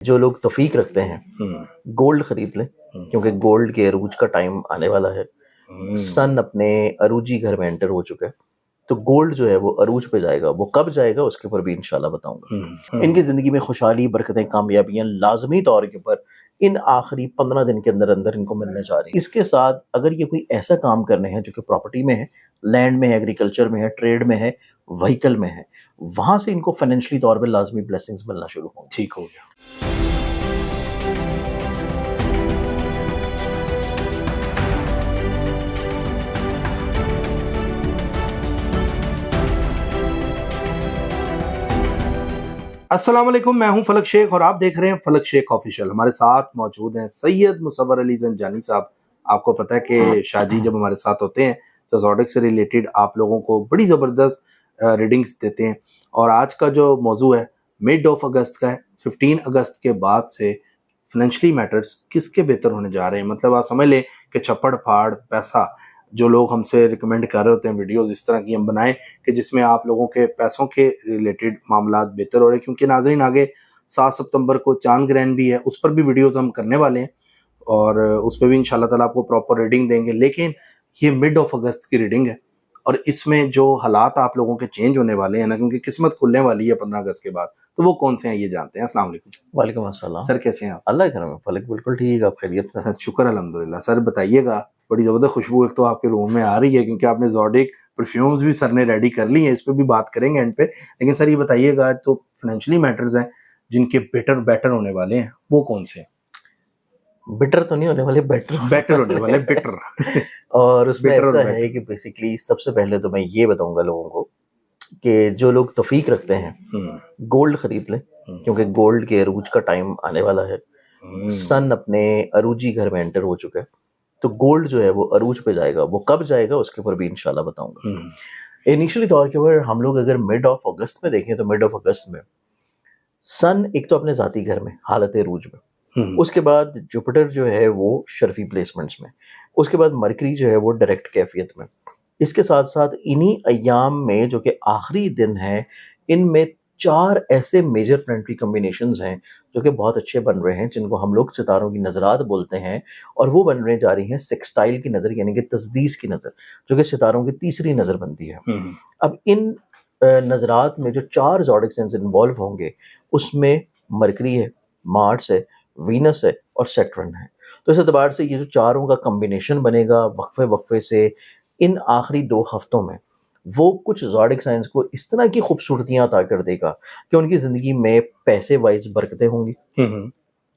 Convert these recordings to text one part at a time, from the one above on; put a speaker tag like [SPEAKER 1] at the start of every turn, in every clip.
[SPEAKER 1] जो लोग तौफीक रखते हैं गोल्ड खरीद लें, क्योंकि गोल्ड के अरूज का टाइम आने वाला है। सन अपने अरूजी घर में एंटर हो चुका है, तो गोल्ड जो है वो अरूज पे जाएगा। वो कब जाएगा उसके ऊपर भी इंशाल्लाह बताऊंगा। इनकी जिंदगी में खुशहाली, बरकतें, कामयाबियां लाजमी तौर के ऊपर इन आखिरी 15 दिन के अंदर अंदर इनको मिलने जा रही है। इसके साथ अगर ये कोई ऐसा काम करने हैं जो कि प्रॉपर्टी में है, लैंड में है, एग्रीकल्चर में है, ट्रेड में है, व्हीकल में है, वहां से इनको फाइनेंशियली तौर पर लाजमी ब्लेसिंग्स मिलना शुरू होंगे।
[SPEAKER 2] ठीक हो गया। अस्सलाम वालेकुम, मैं हूं फलक शेख और आप देख रहे हैं फलक शेख ऑफिशियल। हमारे साथ मौजूद हैं सैयद मुसव्वर अली ज़ंजानी साहब। आपको पता है कि शादी जब हमारे साथ होते हैं तो ज़ोडिक से रिलेटेड आप लोगों को बड़ी ज़बरदस्त रीडिंग्स देते हैं। और आज का जो मौजू है मिड ऑफ अगस्त का है। 15 अगस्त के बाद से फाइनेंशियली मैटर्स किसके बेहतर होने जा रहे हैं। मतलब आप समझ लें कि छप्पड़ फाड़ पैसा, जो लोग हमसे रिकमेंड कर रहे होते हैं वीडियोस इस तरह की हम बनाएं कि जिसमें आप लोगों के पैसों के रिलेटेड मामला बेहतर हो रहे हैं। क्योंकि नाज़रीन आगे 7 सितंबर को चांद ग्रहण भी है, उस पर भी वीडियोस हम करने वाले हैं और उस पर भी इंशाल्लाह ताला आपको प्रॉपर रीडिंग देंगे। लेकिन ये मिड ऑफ अगस्त की रीडिंग है और इसमें जो हालात आप लोगों के चेंज होने वाले हैं ना, क्योंकि किस्मत खुलने वाली है 15 अगस्त के बाद, तो वो कौन से हैं ये जानते हैं। अस्सलाम वालेकुम।
[SPEAKER 1] वालेकुम अस्सलाम
[SPEAKER 2] सर, कैसे हैं आप?
[SPEAKER 1] अल्लाह के करम, फलक बिल्कुल ठीक है। आप खैरियत से?
[SPEAKER 2] सर शुक्र अल्हम्दुलिल्लाह। सर बताइएगा, बड़ी ज़बरदस्त खुशबू एक तो आपके रूम में आ रही है क्योंकि आपने ज़ोडिक परफ्यूम्स भी सर ने रेडी कर ली हैं, इस पर भी बात करेंगे एंड पे। लेकिन सर ये बताइएगा, तो फाइनेंशियली मैटर्स हैं जिनके बेटर होने वाले हैं, वो कौन से हैं?
[SPEAKER 1] बिटर तो नहीं होने वाले, बेटर
[SPEAKER 2] होने वाले बेटर
[SPEAKER 1] और उसमें
[SPEAKER 2] बेटर और
[SPEAKER 1] ऐसा
[SPEAKER 2] बेटर।
[SPEAKER 1] है कि बेसिकली सबसे पहले तो मैं ये बताऊंगा लोगों को कि जो लोग तौफीक रखते हैं गोल्ड खरीद लें, क्योंकि गोल्ड के अरूज का टाइम आने वाला है। सन अपने अरूजी घर में एंटर हो चुका है, तो गोल्ड जो है वो अरूज पे जाएगा। वो कब जाएगा उसके ऊपर भी इंशाल्लाह बताऊंगा। इनिशियली तौर के ऊपर हम लोग अगर मिड ऑफ अगस्त में देखें तो मिड ऑफ अगस्त में सन एक तो अपने जाती घर में हालत अरूज में, उसके बाद जुपिटर जो है वो शर्फी प्लेसमेंट्स में, उसके बाद मरकरी जो है वो डायरेक्ट कैफियत में। इसके साथ साथ इन्हीं अयाम में जो कि आखिरी दिन है, इनमें 4 ऐसे मेजर प्लानिटरी कॉम्बिनेशंस हैं जो कि बहुत अच्छे बन रहे हैं, जिनको हम लोग सितारों की नजरात बोलते हैं। और वो बनने जा रही हैं सेक्सटाइल की नज़र, यानी कि तस्दीस की नज़र, जो कि सितारों की तीसरी नज़र बनती है। अब इन नजरात में जो 4 ज़ोडिक साइंस इन्वॉल्व होंगे, उसमें मरकरी है, मार्स है, वीनस है और सैटर्न है। तो इस एतबार से ये जो चारों का कॉम्बिनेशन बनेगा वक्फे वक्फे से इन आखिरी 2 हफ्तों में, वो कुछ ज़ोडिक साइंस को इस तरह की खूबसूरतियां अता कर देगा कि उनकी ज़िंदगी में पैसे वाइज बरकतें होंगी,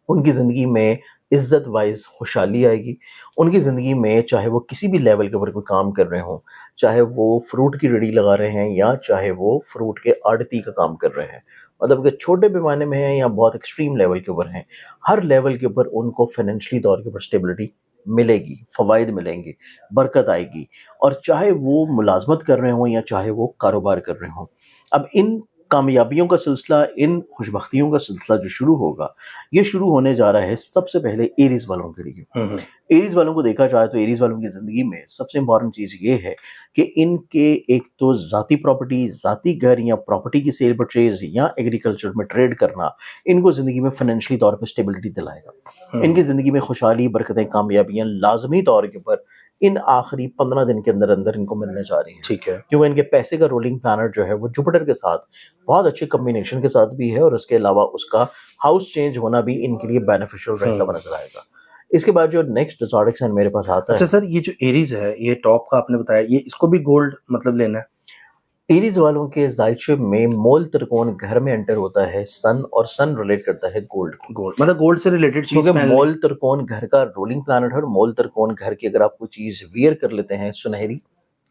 [SPEAKER 1] उनकी ज़िंदगी में इज्जत वाइज खुशहाली आएगी, उनकी ज़िंदगी में चाहे वो किसी भी लेवल के ऊपर कोई काम कर रहे हों, चाहे वो फ्रूट की रेडी लगा रहे हैं या चाहे वो फ्रूट के आड़ती का काम कर रहे हैं, मतलब कि छोटे पैमाने में हैं या बहुत एक्सट्रीम लेवल के ऊपर हैं, हर लेवल के ऊपर उनको फाइनेंशियली तौर के ऊपर स्टेबिलिटी मिलेगी, फ़वाइद मिलेंगे, बरकत आएगी। और चाहे वो मुलाजमत कर रहे हों या चाहे वो कारोबार कर रहे हों, अब इन कामयाबियों का सिलसिला, इन खुशबख्तियों का सिलसिला जो शुरू होगा, ये शुरू होने जा रहा है सबसे पहले एरीज वालों के लिए। एरीज वालों को देखा जाए तो एरीज वालों की ज़िंदगी में सबसे इंपॉर्टेंट चीज़ ये है कि इनके एक तो ज़ाती प्रॉपर्टी, ज़ाती घर या प्रॉपर्टी की सेल परचेज या एग्रीकल्चर में ट्रेड करना इनको ज़िंदगी में फाइनेंशियली तौर पर स्टेबिलिटी दिलाएगा। इनकी ज़िंदगी में खुशहाली, बरकतें, कामयाबियाँ लाजमी तौर के ऊपर इन आखिरी 15 दिन के अंदर अंदर इनको मिलने जा रही हैं।
[SPEAKER 2] ठीक है।
[SPEAKER 1] क्योंकि इनके पैसे का रोलिंग प्लानट जो है वो जुपिटर के साथ बहुत अच्छे कॉम्बिनेशन के साथ भी है, और उसके अलावा उसका हाउस चेंज होना भी इनके लिए बेनिफिशियल रहता हुआ नजर आएगा। इसके बाद जो नेक्स्ट ज़ोडिक साइन मेरे पास आता है।
[SPEAKER 2] अच्छा सर, ये जो एरीज है, ये टॉप का आपने बताया, ये इसको भी गोल्ड मतलब लेना है?
[SPEAKER 1] एरीज वालों के जायशे में मोल त्रिकोण घर में एंटर होता है सन, और सन रिलेट करता है गोल्ड को।
[SPEAKER 2] मतलब गोल्ड से रिलेटेड चीज,
[SPEAKER 1] क्योंकि मोल त्रिकोण घर का रोलिंग प्लानट है, और मोल त्रिकोण घर की अगर आप कोई चीज वियर कर लेते हैं, सुनहरी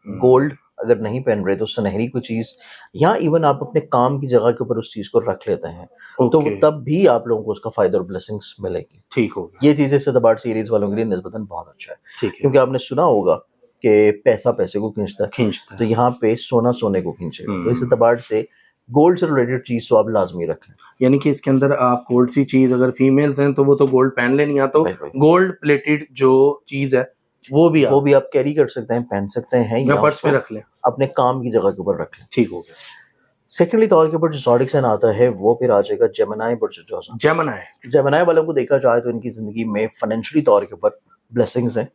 [SPEAKER 1] गोल्ड अगर नहीं पहन रहे तो सुनहरी कोई चीज, या इवन आप अपने काम की जगह के ऊपर उस चीज को रख लेते हैं, तो तब भी आप लोगों को उसका फायदा और ब्लेसिंग्स मिलेगी। ठीक हो गया। ये चीजें इस एतबार से एरीज वालों के लिए निस्बतन बहुत अच्छा है। ठीक है। क्योंकि आपने सुना होगा कि पैसा पैसे को खींचता है, तो यहाँ पे सोना सोने को खींचेगा। तो इस एतबार से गोल्ड से रिलेटेड चीज तो आप लाजमी रख लें।
[SPEAKER 2] यानी कि इसके अंदर आप गोल्ड सी चीज, अगर फीमेल्स हैं तो वो तो गोल्ड पहन लेनी, या तो गोल्ड प्लेटेड जो चीज है वो भी आप कैरी कर सकते हैं, पहन सकते हैं, या पर्स में रख लें, अपने काम की जगह के ऊपर रख लें। ठीक हो गया।
[SPEAKER 1] सेकेंडली तौर के ऊपर जो ज़ोडिक साइन आता है वो फिर आ जाएगा जेमिनी बर्जुजोसा। जेमिनी वालों को देखा जाए तो इनकी ज़िंदगी में फाइनेंशियली तौर के ऊपर ब्लेसिंग्स हैं।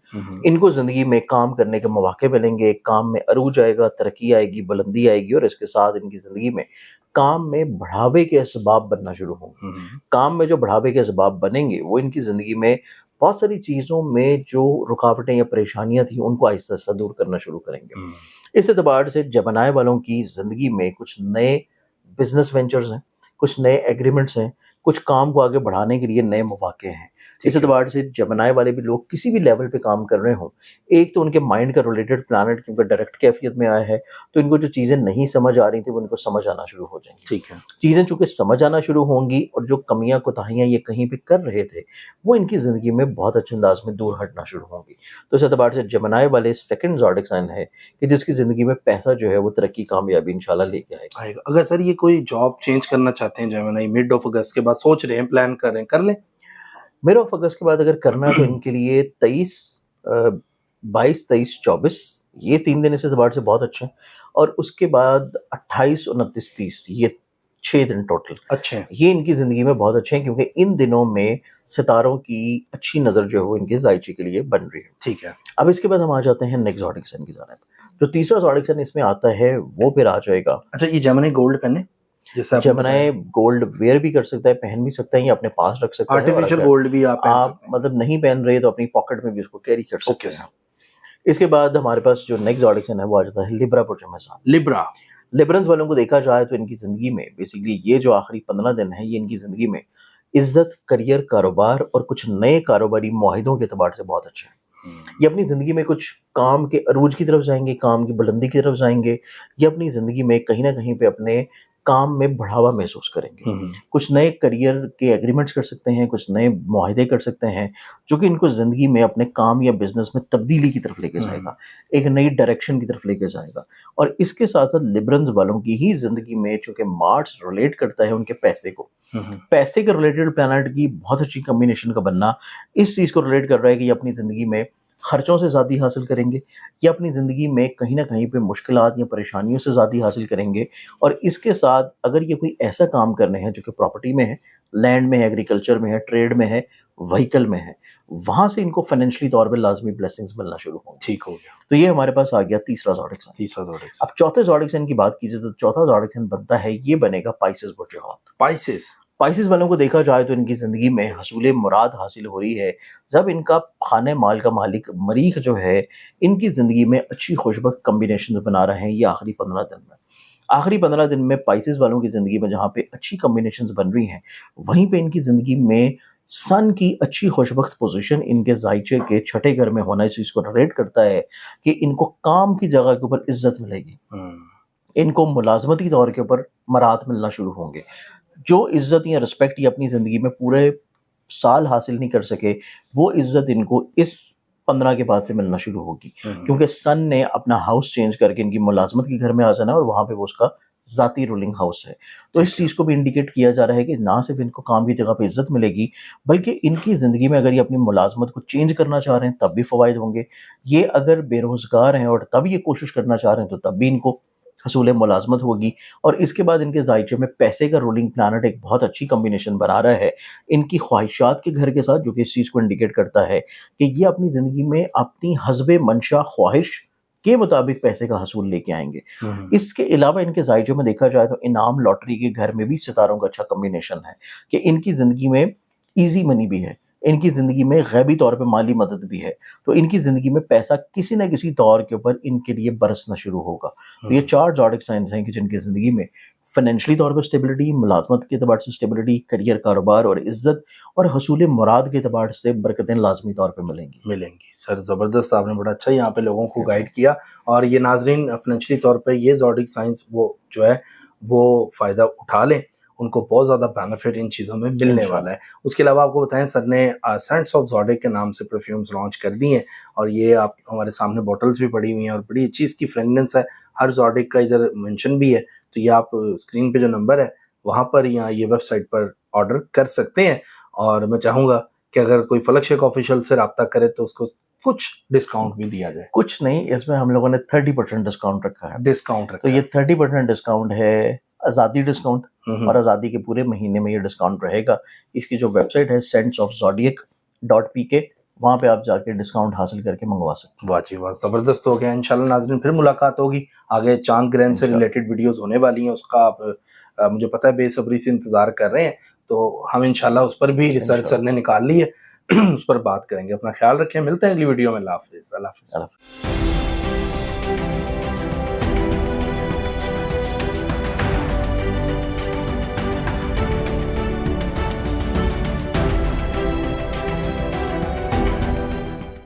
[SPEAKER 1] इनको ज़िंदगी में काम करने के मौके मिलेंगे, काम में अरूज आएगा, तरक्की आएगी, बुलंदी आएगी और इसके साथ इनकी ज़िंदगी में काम में बढ़ावे के असबाब बनना शुरू होंगे। काम में जो बढ़ावे के असबाब बनेंगे वो इनकी ज़िंदगी में बहुत सारी चीज़ों में जो रुकावटें या परेशानियाँ थी उनको आहिस्ता-आहिस्ता दूर करना शुरू करेंगे। इस एतबार से जेमिनी वालों की ज़िंदगी में कुछ नए बिज़नेस वेंचर्स हैं, कुछ नए एग्रीमेंट्स हैं, कुछ काम को आगे बढ़ाने के लिए नए मौके हैं। इस एतबार से जेमिनी वाले भी लोग किसी भी लेवल पे काम कर रहे हों, एक तो उनके माइंड का रिलेटेड प्लैनेट क्योंकि डायरेक्ट कैफियत में आया है, तो इनको जो चीज़ें नहीं समझ आ रही थी वो इनको समझ आना शुरू हो जाएंगी।
[SPEAKER 2] ठीक है।
[SPEAKER 1] चीज़ें चूँकि समझ आना शुरू होंगी और जो कमियाँ कोताहियाँ ये कहीं पे कर रहे थे, वो इनकी ज़िंदगी में बहुत अच्छे अंदाज में दूर हटना शुरू होंगी। तो इस एतबार से जेमिनी वाले सेकंड ज़ोडिक साइन है कि जिसकी ज़िंदगी में पैसा जो है वो तरक्की, कामयाबी इंशाल्लाह लेके आएगा।
[SPEAKER 2] आएगा। अगर सर ये कोई जॉब चेंज करना चाहते हैं जेमिनी, मिड ऑफ अगस्त के बाद सोच रहे हैं, प्लान कर रहे हैं, कर लें?
[SPEAKER 1] मिड ऑफ अगस्त के बाद अगर करना है तो इनके लिए 22, 23, 24 ये 3 दिन इस एतबार से बहुत अच्छे हैं और उसके बाद 28, 29, 30 ये 6 दिन टोटल
[SPEAKER 2] अच्छे हैं।
[SPEAKER 1] ये इनकी ज़िंदगी में बहुत अच्छे हैं क्योंकि इन दिनों में सितारों की अच्छी नज़र जो है वो इनके ज़ायचे के लिए बन रही है।
[SPEAKER 2] ठीक है।
[SPEAKER 1] अब इसके बाद हम आ जाते हैं नेक्स्ट ज़ोडिक साइन की जानिब। जो तीसरा ज़ोडिक साइन इसमें आता है वो फिर आ जाएगा।
[SPEAKER 2] अच्छा, ये जेमिनी गोल्ड पहने? जैसे आपने
[SPEAKER 1] जेमिनी गोल्ड वेयर भी कर सकता है, पहन भी सकता है या अपने पास रख सकता है। और
[SPEAKER 2] आर्टिफिशियल
[SPEAKER 1] अगर
[SPEAKER 2] गोल्ड भी आप पहन सकते
[SPEAKER 1] आप मतलब नहीं पहन रहे तो अपनी पॉकेट में भी उसको कैरी कर सकते
[SPEAKER 2] ओके
[SPEAKER 1] हैं।
[SPEAKER 2] सर।
[SPEAKER 1] इसके बाद हमारे पास जो नेक्स्ट ज़ोडिक साइन है वो आ जाता है लिब्रा पुरजमैसान।
[SPEAKER 2] लिब्रा।
[SPEAKER 1] लिब्रंस वालों को देखा जाए तो इनकी ज़िंदगी में बेसिकली ये जो आखिरी 15 दिन है ये इनकी ज़िंदगी में इज़्ज़त, करियर, कारोबार और कुछ नए कारोबारी मुआहिदों के एतबार से बहुत अच्छे हैं। ये अपनी ज़िंदगी में कुछ काम के अरूज की तरफ जाएँगे, काम की बुलंदी की तरफ जाएँगे। ये अपनी ज़िंदगी में कहीं न कहीं पे अपने काम में बढ़ावा महसूस करेंगे। कुछ नए करियर के एग्रीमेंट्स कर सकते हैं, कुछ नए मुआहिदे कर सकते हैं, जो कि इनको ज़िंदगी में अपने काम या बिज़नेस में तब्दीली की तरफ लेके जाएगा, एक नई डायरेक्शन की तरफ लेके जाएगा। और इसके साथ-साथ लिब्रंस वालों की ही ज़िंदगी में चूँकि मार्स रिलेट करता है उनके पैसे को, पैसे के रिलेटेड प्लैनेट की बहुत अच्छी कॉम्बिनेशन का बनना इस चीज़ को रिलेट कर रहा है कि ये अपनी ज़िंदगी में खर्चों से ज़्यादा हासिल करेंगे या अपनी ज़िंदगी में कहीं न कहीं पे मुश्किलात या परेशानियों से ज़्यादा हासिल करेंगे। और इसके साथ अगर ये कोई ऐसा काम कर रहे हैं जो कि प्रॉपर्टी में है, लैंड में है, एग्रीकल्चर में है, ट्रेड में है, व्हीकल में है, वहाँ से इनको फाइनेंशियली तौर पे लाज़मी ब्लेसिंग्स मिलना शुरू होंगे।
[SPEAKER 2] ठीक हो गया।
[SPEAKER 1] तो ये हमारे पास आ गया तीसरा ज़ोडिक साइन।
[SPEAKER 2] तीसरा ज़ोडिक साइन।
[SPEAKER 1] अब चौथे ज़ोडिक साइन की बात कीजिए तो चौथा ज़ोडिक साइन बनता है, ये बनेगा पाइसेस बुर्जुहात। पाइसेस वालों को देखा जाए तो इनकी ज़िंदगी में हसूल मुराद हासिल हो रही है जब इनका खाने माल का मालिक मरीख जो है इनकी ज़िंदगी में अच्छी खुशबख्त कॉम्बिनेशन बना रहे हैं ये आखिरी 15 दिन में। आखिरी 15 दिन में पाइसेस वालों की ज़िंदगी में जहाँ पे अच्छी कॉम्बिनेशंस बन रही हैं, वहीं पे इनकी ज़िंदगी में सन की अच्छी खुशबख्त पोजीशन इनके ज़ायचे के छठे घर में होना इस चीज़ को रिलेट करता है कि इनको काम की जगह के ऊपर इज़्ज़त मिलेगी। इनको मुलाज़मती तौर के ऊपर मरात मिलना शुरू होंगे। जो इज़्ज़त या रिस्पेक्ट ये अपनी ज़िंदगी में पूरे साल हासिल नहीं कर सके, वो इज़्ज़त इनको इस 15 के बाद से मिलना शुरू होगी। क्योंकि सन ने अपना हाउस चेंज करके इनकी मुलाज़मत के घर में आ जाना है और वहाँ पे वो उसका ज़ाती रूलिंग हाउस है। तो इस चीज़ को भी इंडिकेट किया जा रहा है कि ना सिर्फ़ इनको काम की जगह पे इज़्ज़त मिलेगी, बल्कि इनकी ज़िंदगी में अगर ये अपनी मुलाज़मत को चेंज करना चाह रहे हैं, तब भी फ़वाइद होंगे। ये अगर बेरोज़गार हैं और तब ये कोशिश करना चाह रहे हैं, तो तब भी इनको हसूल मुलाज़मत होगी। और इसके बाद इनके ज़ायचे में पैसे का रूलिंग प्लैनेट एक बहुत अच्छी कॉम्बिनेशन बना रहा है इनकी ख्वाहिशात के घर के साथ, जो कि इस चीज़ को इंडिकेट करता है कि ये अपनी ज़िंदगी में अपनी हस्बे मंशा ख्वाहिश के मुताबिक पैसे का हसूल लेके आएँगे। इसके अलावा इनके ज़ायचे में देखा जाए तो इनाम लॉटरी के घर में भी सितारों का अच्छा कॉम्बिनेशन है कि इनकी ज़िंदगी में ईज़ी मनी भी है, इनकी ज़िंदगी में गैबी तौर पे माली मदद भी है। तो इनकी ज़िंदगी में पैसा किसी न किसी तौर के ऊपर इनके लिए बरसना शुरू होगा। तो ये 4 ज़ोडिक साइन्स हैं कि जिनकी ज़िंदगी में फाइनेंशियली तौर पे स्टेबिलिटी, मुलाज़मत के एतबार से स्टेबिलिटी, करियर, कारोबार और इज़्ज़त और हसूल मुराद के एतबार से बरकतें लाज़मी तौर पे मिलेंगी।
[SPEAKER 2] सर ज़बरदस्त, आपने बड़ा अच्छा यहाँ पे लोगों को गाइड किया। और ये नाज़रीन फाइनेंशियली तौर पे ये ज़ोडिक साइन्स वो जो है वो फ़ायदा उठा लें, उनको बहुत ज़्यादा बेनिफिट इन चीज़ों में मिलने वाला है। उसके अलावा आपको बताएं, सर ने सेंट्स ऑफ ज़ोडिक के नाम से परफ्यूम्स लॉन्च कर दी हैं और ये आप हमारे सामने बॉटल्स भी पड़ी हुई हैं और बड़ी अच्छी इसकी फ्रेगनेंस है। हर ज़ोडिक का इधर मेंशन भी है, तो ये आप स्क्रीन पे जो नंबर है वहाँ पर या ये वेबसाइट पर ऑर्डर कर सकते हैं। और मैं चाहूँगा कि अगर कोई फलक शेख ऑफिशियल से रब्ता करे तो उसको कुछ डिस्काउंट भी दिया जाए।
[SPEAKER 1] कुछ नहीं, इसमें हम लोगों ने 30% डिस्काउंट रखा है।
[SPEAKER 2] डिस्काउंट
[SPEAKER 1] तो ये 30% डिस्काउंट है आज़ादी डिस्काउंट, और आज़ादी के पूरे महीने में ये डिस्काउंट रहेगा। इसकी जो वेबसाइट है senseofzodiac.pk, वहाँ पे आप जाके डिस्काउंट हासिल करके मंगवा सकते हैं।
[SPEAKER 2] वाह जी वाह, जबरदस्त हो गया। इंशाल्लाह नाज़रीन फिर मुलाकात होगी, आगे चांद ग्रहण से रिलेटेड वीडियोस होने वाली हैं, उसका आप मुझे पता है बेसब्री से इंतजार कर रहे हैं, तो हम इंशाल्लाह उस पर भी रिसर्च सर ने निकाल ली है उस पर बात करेंगे। अपना ख्याल रखें, मिलते हैं अगली वीडियो में। अल्लाह हाफिज़।